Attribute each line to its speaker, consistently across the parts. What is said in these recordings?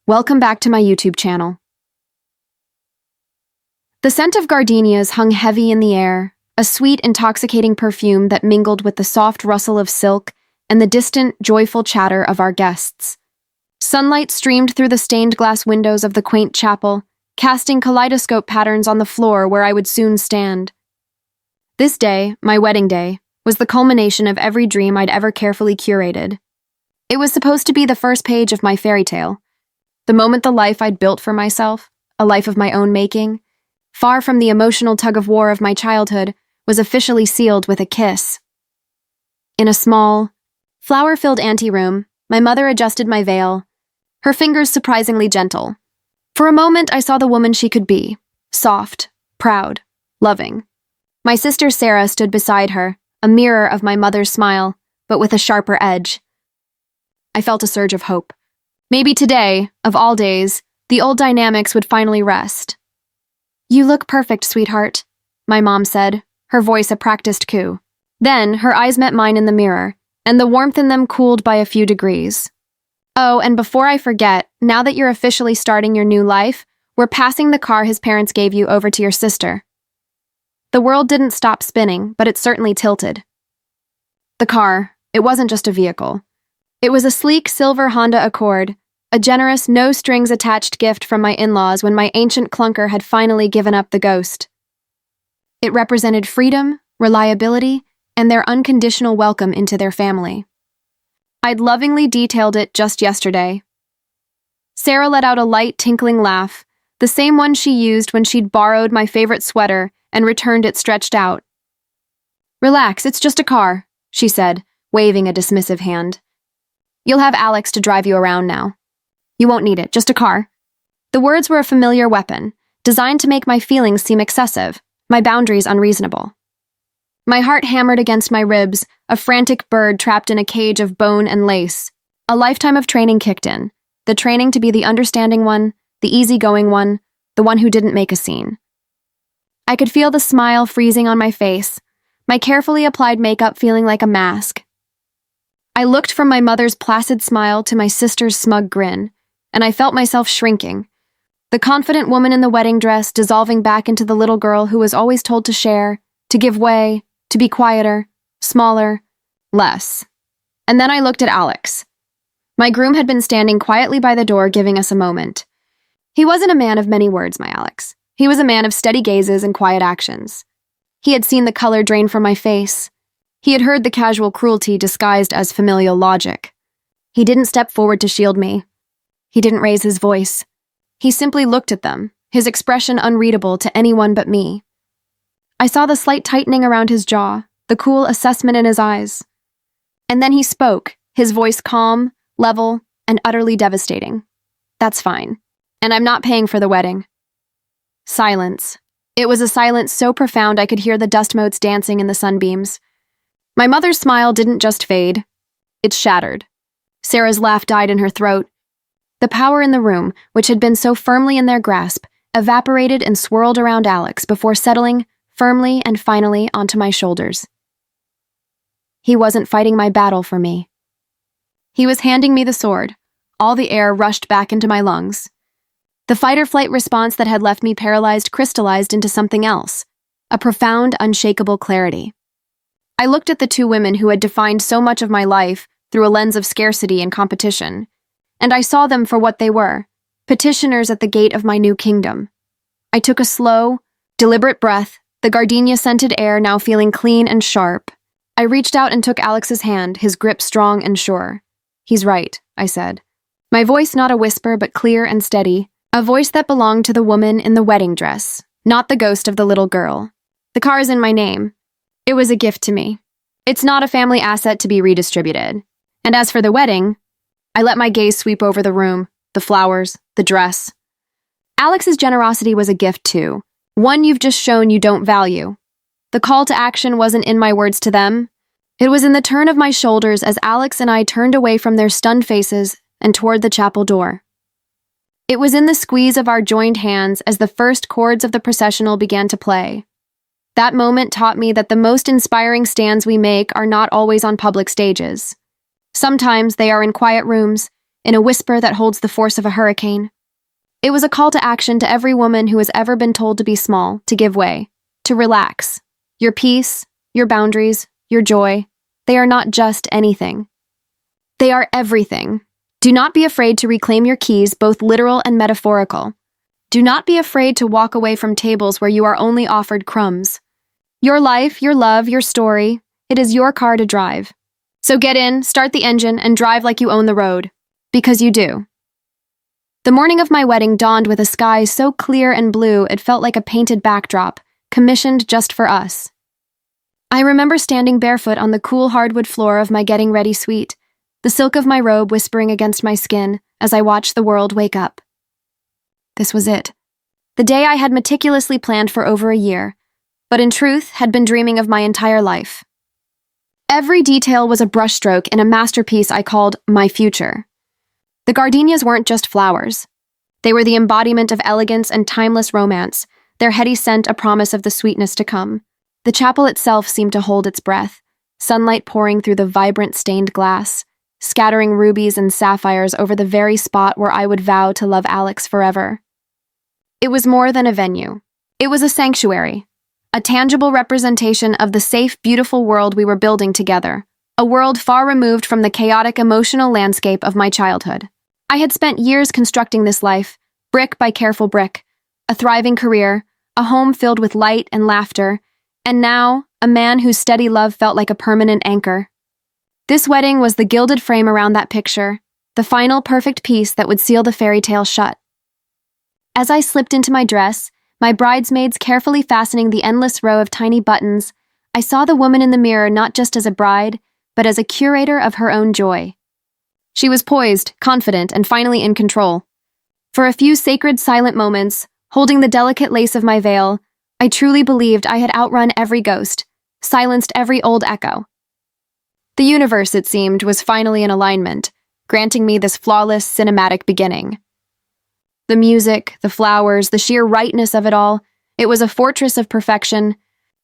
Speaker 1: Welcome back to my YouTube channel. The scent of gardenias hung heavy in the air, a sweet, intoxicating perfume that mingled with the soft rustle of silk and the distant, joyful chatter of our guests. Sunlight streamed through the stained glass windows of the quaint chapel, casting kaleidoscope patterns on the floor where I would soon stand. This day, my wedding day, was the culmination of every dream I'd ever carefully curated. It was supposed to be the first page of my fairy tale. The moment the life I'd built for myself, a life of my own making, far from the emotional tug-of-war of my childhood, was officially sealed with a kiss. In a small, flower-filled anteroom, my mother adjusted my veil, her fingers surprisingly gentle. For a moment, I saw the woman she could be, soft, proud, loving. My sister Sarah stood beside her, a mirror of my mother's smile, but with a sharper edge. I felt a surge of hope. Maybe today, of all days, the old dynamics would finally rest. "You look perfect, sweetheart," my mom said, her voice a practiced coo. Then, her eyes met mine in the mirror, and the warmth in them cooled by a few degrees. "Oh, and before I forget, now that you're officially starting your new life, we're passing the car his parents gave you over to your sister." The world didn't stop spinning, but it certainly tilted. The car, it wasn't just a vehicle. It was a sleek silver Honda Accord, a generous, no-strings-attached gift from my in-laws when my ancient clunker had finally given up the ghost. It represented freedom, reliability, and their unconditional welcome into their family. I'd lovingly detailed it just yesterday. Sarah let out a light, tinkling laugh, the same one she used when she'd borrowed my favorite sweater and returned it stretched out. "Relax, it's just a car," she said, waving a dismissive hand. "You'll have Alex to drive you around now. You won't need it, just a car." The words were a familiar weapon, designed to make my feelings seem excessive, my boundaries unreasonable. My heart hammered against my ribs, a frantic bird trapped in a cage of bone and lace. A lifetime of training kicked in, the training to be the understanding one, the easygoing one, the one who didn't make a scene. I could feel the smile freezing on my face, my carefully applied makeup feeling like a mask. I looked from my mother's placid smile to my sister's smug grin, and I felt myself shrinking. The confident woman in the wedding dress dissolving back into the little girl who was always told to share, to give way, to be quieter, smaller, less. And then I looked at Alex. My groom had been standing quietly by the door giving us a moment. He wasn't a man of many words, my Alex. He was a man of steady gazes and quiet actions. He had seen the color drain from my face. He had heard the casual cruelty disguised as familial logic. He didn't step forward to shield me. He didn't raise his voice. He simply looked at them, his expression unreadable to anyone but me. I saw the slight tightening around his jaw, the cool assessment in his eyes. And then he spoke, his voice calm, level, and utterly devastating. "That's fine. And I'm not paying for the wedding." Silence. It was a silence so profound I could hear the dust motes dancing in the sunbeams. My mother's smile didn't just fade. It shattered. Sarah's laugh died in her throat. The power in the room, which had been so firmly in their grasp, evaporated and swirled around Alex before settling, firmly and finally, onto my shoulders. He wasn't fighting my battle for me. He was handing me the sword. All the air rushed back into my lungs. The fight-or-flight response that had left me paralyzed crystallized into something else, a profound, unshakable clarity. I looked at the two women who had defined so much of my life through a lens of scarcity and competition, and I saw them for what they were, petitioners at the gate of my new kingdom. I took a slow, deliberate breath, the gardenia-scented air now feeling clean and sharp. I reached out and took Alex's hand, his grip strong and sure. "He's right," I said. My voice not a whisper but clear and steady, a voice that belonged to the woman in the wedding dress, not the ghost of the little girl. "The car is in my name. It was a gift to me. It's not a family asset to be redistributed. And as for the wedding," I let my gaze sweep over the room, the flowers, the dress. "Alex's generosity was a gift too, one you've just shown you don't value. The call to action wasn't in my words to them. It was in the turn of my shoulders as Alex and I turned away from their stunned faces and toward the chapel door. It was in the squeeze of our joined hands as the first chords of the processional began to play. That moment taught me that the most inspiring stands we make are not always on public stages. Sometimes they are in quiet rooms, in a whisper that holds the force of a hurricane. It was a call to action to every woman who has ever been told to be small, to give way, to relax. Your peace, your boundaries, your joy, they are not just anything. They are everything. Do not be afraid to reclaim your keys, both literal and metaphorical. Do not be afraid to walk away from tables where you are only offered crumbs. Your life, your love, your story, it is your car to drive. So get in, start the engine, and drive like you own the road. Because you do. The morning of my wedding dawned with a sky so clear and blue it felt like a painted backdrop, commissioned just for us. I remember standing barefoot on the cool hardwood floor of my getting ready suite, the silk of my robe whispering against my skin as I watched the world wake up. This was it. The day I had meticulously planned for over a year, but in truth had been dreaming of my entire life. Every detail was a brushstroke in a masterpiece I called my future. The gardenias weren't just flowers. They were the embodiment of elegance and timeless romance, their heady scent a promise of the sweetness to come. The chapel itself seemed to hold its breath, sunlight pouring through the vibrant stained glass, scattering rubies and sapphires over the very spot where I would vow to love Alex forever. It was more than a venue. It was a sanctuary, a tangible representation of the safe, beautiful world we were building together, a world far removed from the chaotic emotional landscape of my childhood. I had spent years constructing this life, brick by careful brick, a thriving career, a home filled with light and laughter, and now, a man whose steady love felt like a permanent anchor. This wedding was the gilded frame around that picture, the final perfect piece that would seal the fairy tale shut. As I slipped into my dress, my bridesmaids carefully fastening the endless row of tiny buttons, I saw the woman in the mirror not just as a bride, but as a curator of her own joy. She was poised, confident, and finally in control. For a few sacred, silent moments, holding the delicate lace of my veil, I truly believed I had outrun every ghost, silenced every old echo. The universe, it seemed, was finally in alignment, granting me this flawless, cinematic beginning. The music, the flowers, the sheer rightness of it all, it was a fortress of perfection,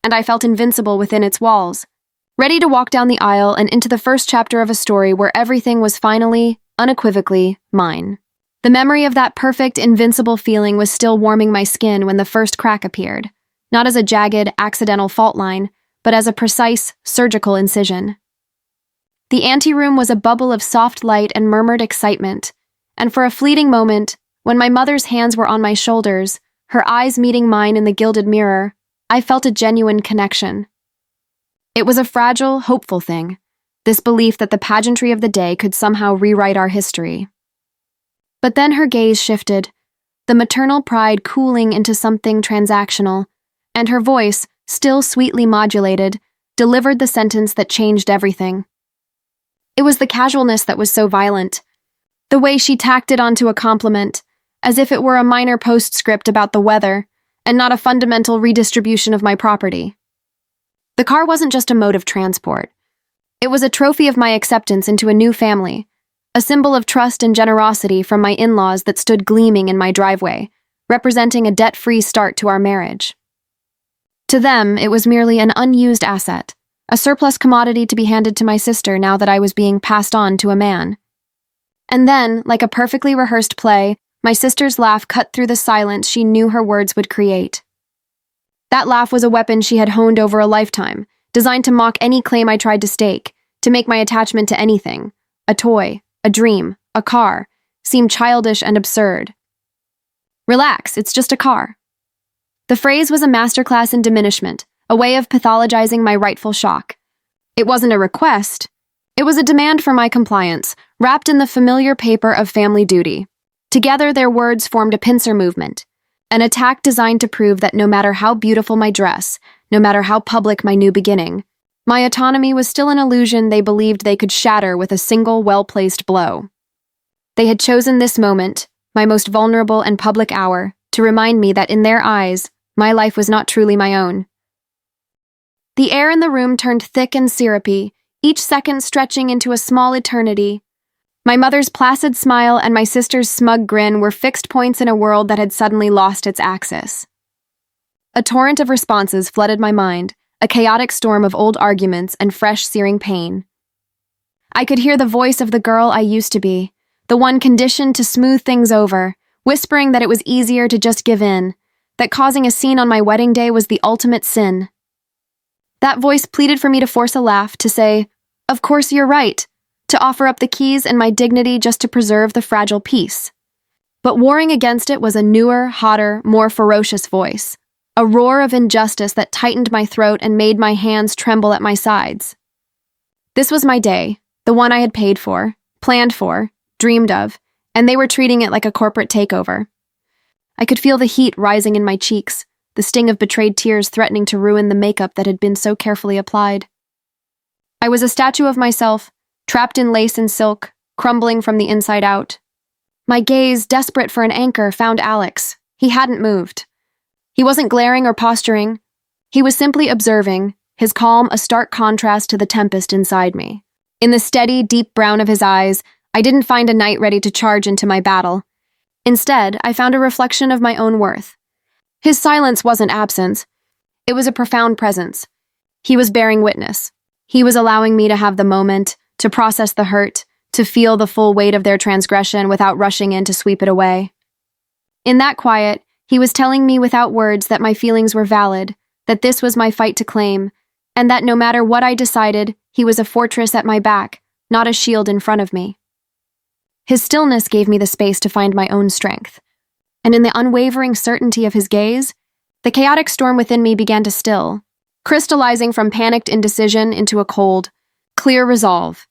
Speaker 1: and I felt invincible within its walls, ready to walk down the aisle and into the first chapter of a story where everything was finally, unequivocally, mine. The memory of that perfect, invincible feeling was still warming my skin when the first crack appeared, not as a jagged, accidental fault line, but as a precise, surgical incision. The anteroom was a bubble of soft light and murmured excitement, and for a fleeting moment, when my mother's hands were on my shoulders, her eyes meeting mine in the gilded mirror, I felt a genuine connection. It was a fragile, hopeful thing, this belief that the pageantry of the day could somehow rewrite our history. But then her gaze shifted, the maternal pride cooling into something transactional, and her voice, still sweetly modulated, delivered the sentence that changed everything. It was the casualness that was so violent, the way she tacked it onto a compliment, as if it were a minor postscript about the weather, and not a fundamental redistribution of my property. The car wasn't just a mode of transport. It was a trophy of my acceptance into a new family, a symbol of trust and generosity from my in-laws that stood gleaming in my driveway, representing a debt-free start to our marriage. To them, it was merely an unused asset, a surplus commodity to be handed to my sister now that I was being passed on to a man. And then, like a perfectly rehearsed play, my sister's laugh cut through the silence she knew her words would create. That laugh was a weapon she had honed over a lifetime, designed to mock any claim I tried to stake, to make my attachment to anything, a toy, a dream, a car, seem childish and absurd. Relax, it's just a car. The phrase was a masterclass in diminishment, a way of pathologizing my rightful shock. It wasn't a request. It was a demand for my compliance, wrapped in the familiar paper of family duty. Together, their words formed a pincer movement, an attack designed to prove that no matter how beautiful my dress, no matter how public my new beginning, my autonomy was still an illusion they believed they could shatter with a single well-placed blow. They had chosen this moment, my most vulnerable and public hour, to remind me that in their eyes, my life was not truly my own. The air in the room turned thick and syrupy, each second stretching into a small eternity. My mother's placid smile and my sister's smug grin were fixed points in a world that had suddenly lost its axis. A torrent of responses flooded my mind, a chaotic storm of old arguments and fresh searing pain. I could hear the voice of the girl I used to be, the one conditioned to smooth things over, whispering that it was easier to just give in, that causing a scene on my wedding day was the ultimate sin. That voice pleaded for me to force a laugh, to say, "Of course you're right," to offer up the keys and my dignity just to preserve the fragile peace. But warring against it was a newer, hotter, more ferocious voice, a roar of injustice that tightened my throat and made my hands tremble at my sides. This was my day, the one I had paid for, planned for, dreamed of, and they were treating it like a corporate takeover. I could feel the heat rising in my cheeks, the sting of betrayed tears threatening to ruin the makeup that had been so carefully applied. I was a statue of myself, trapped in lace and silk, crumbling from the inside out. My gaze, desperate for an anchor, found Alex. He hadn't moved. He wasn't glaring or posturing. He was simply observing, his calm a stark contrast to the tempest inside me. In the steady, deep brown of his eyes, I didn't find a knight ready to charge into my battle. Instead, I found a reflection of my own worth. His silence wasn't absence. It was a profound presence. He was bearing witness. He was allowing me to have the moment, to process the hurt, to feel the full weight of their transgression without rushing in to sweep it away. In that quiet, he was telling me without words that my feelings were valid, that this was my fight to claim, and that no matter what I decided, he was a fortress at my back, not a shield in front of me. His stillness gave me the space to find my own strength, and in the unwavering certainty of his gaze, the chaotic storm within me began to still, crystallizing from panicked indecision into a cold, clear resolve.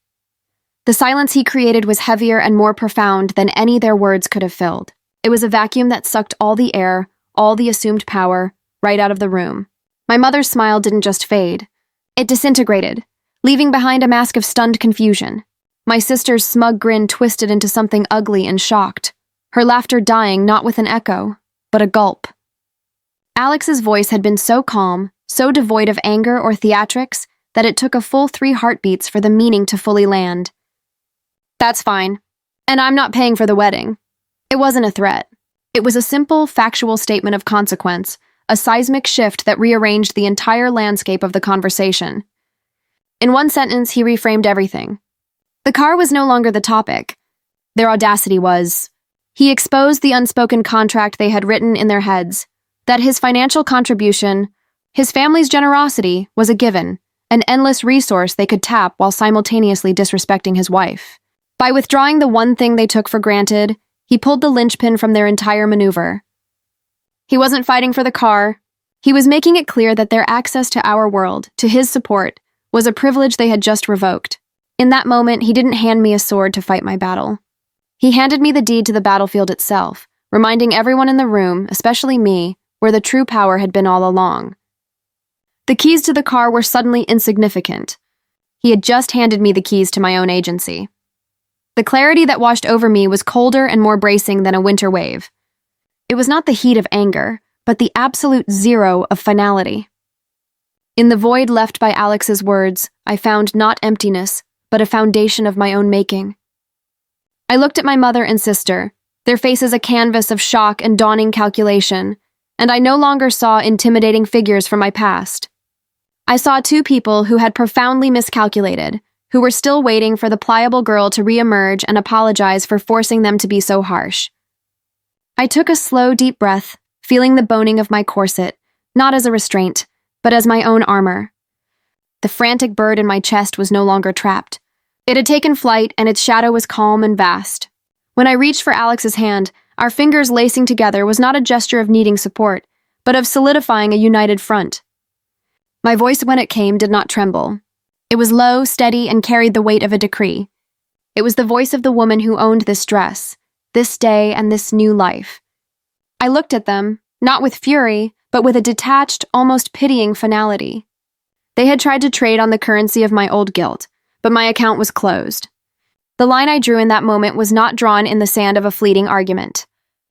Speaker 1: The silence he created was heavier and more profound than any their words could have filled. It was a vacuum that sucked all the air, all the assumed power, right out of the room. My mother's smile didn't just fade. It disintegrated, leaving behind a mask of stunned confusion. My sister's smug grin twisted into something ugly and shocked, her laughter dying not with an echo, but a gulp. Alex's voice had been so calm, so devoid of anger or theatrics, that it took a full 3 heartbeats for the meaning to fully land. "That's fine. And I'm not paying for the wedding." It wasn't a threat. It was a simple, factual statement of consequence, a seismic shift that rearranged the entire landscape of the conversation. In one sentence, he reframed everything. The car was no longer the topic. Their audacity was. He exposed the unspoken contract they had written in their heads, that his financial contribution, his family's generosity, was a given, an endless resource they could tap while simultaneously disrespecting his wife. By withdrawing the one thing they took for granted, he pulled the linchpin from their entire maneuver. He wasn't fighting for the car. He was making it clear that their access to our world, to his support, was a privilege they had just revoked. In that moment, he didn't hand me a sword to fight my battle. He handed me the deed to the battlefield itself, reminding everyone in the room, especially me, where the true power had been all along. The keys to the car were suddenly insignificant. He had just handed me the keys to my own agency. The clarity that washed over me was colder and more bracing than a winter wave. It was not the heat of anger, but the absolute zero of finality. In the void left by Alex's words, I found not emptiness, but a foundation of my own making. I looked at my mother and sister, their faces a canvas of shock and dawning calculation, and I no longer saw intimidating figures from my past. I saw 2 people who had profoundly miscalculated, who were still waiting for the pliable girl to re-emerge and apologize for forcing them to be so harsh. I took a slow, deep breath, feeling the boning of my corset, not as a restraint, but as my own armor. The frantic bird in my chest was no longer trapped. It had taken flight, and its shadow was calm and vast. When I reached for Alex's hand, our fingers lacing together was not a gesture of needing support, but of solidifying a united front. My voice when it came did not tremble. It was low, steady, and carried the weight of a decree. It was the voice of the woman who owned this dress, this day, and this new life. I looked at them, not with fury, but with a detached, almost pitying finality. They had tried to trade on the currency of my old guilt, but my account was closed. The line I drew in that moment was not drawn in the sand of a fleeting argument.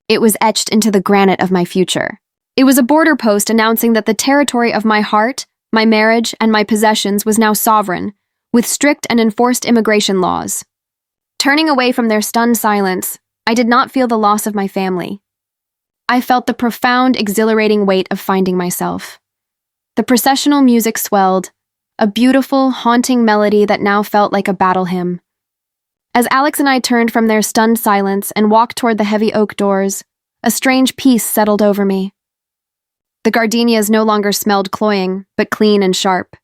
Speaker 1: It was etched into the granite of my future. It was a border post announcing that the territory of my heart, my marriage, and my possessions was now sovereign, with strict and enforced immigration laws. Turning away from their stunned silence, I did not feel the loss of my family. I felt the profound, exhilarating weight of finding myself. The processional music swelled, a beautiful, haunting melody that now felt like a battle hymn. As Alex and I turned from their stunned silence and walked toward the heavy oak doors, a strange peace settled over me. The gardenias no longer smelled cloying, but clean and sharp.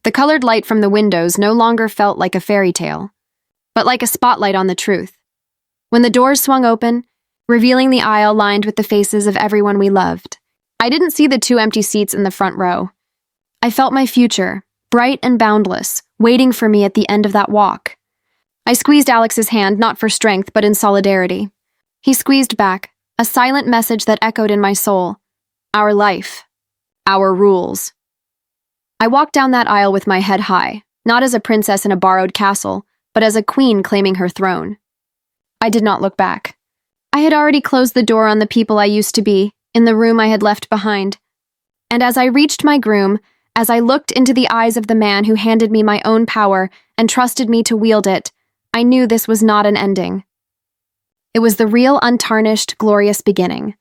Speaker 1: The colored light from the windows no longer felt like a fairy tale, but like a spotlight on the truth. When the doors swung open, revealing the aisle lined with the faces of everyone we loved, I didn't see the 2 empty seats in the front row. I felt my future, bright and boundless, waiting for me at the end of that walk. I squeezed Alex's hand, not for strength, but in solidarity. He squeezed back, a silent message that echoed in my soul. Our life. Our rules. I walked down that aisle with my head high, not as a princess in a borrowed castle, but as a queen claiming her throne. I did not look back. I had already closed the door on the people I used to be, in the room I had left behind. And as I reached my groom, as I looked into the eyes of the man who handed me my own power and trusted me to wield it, I knew this was not an ending. It was the real, untarnished, glorious beginning,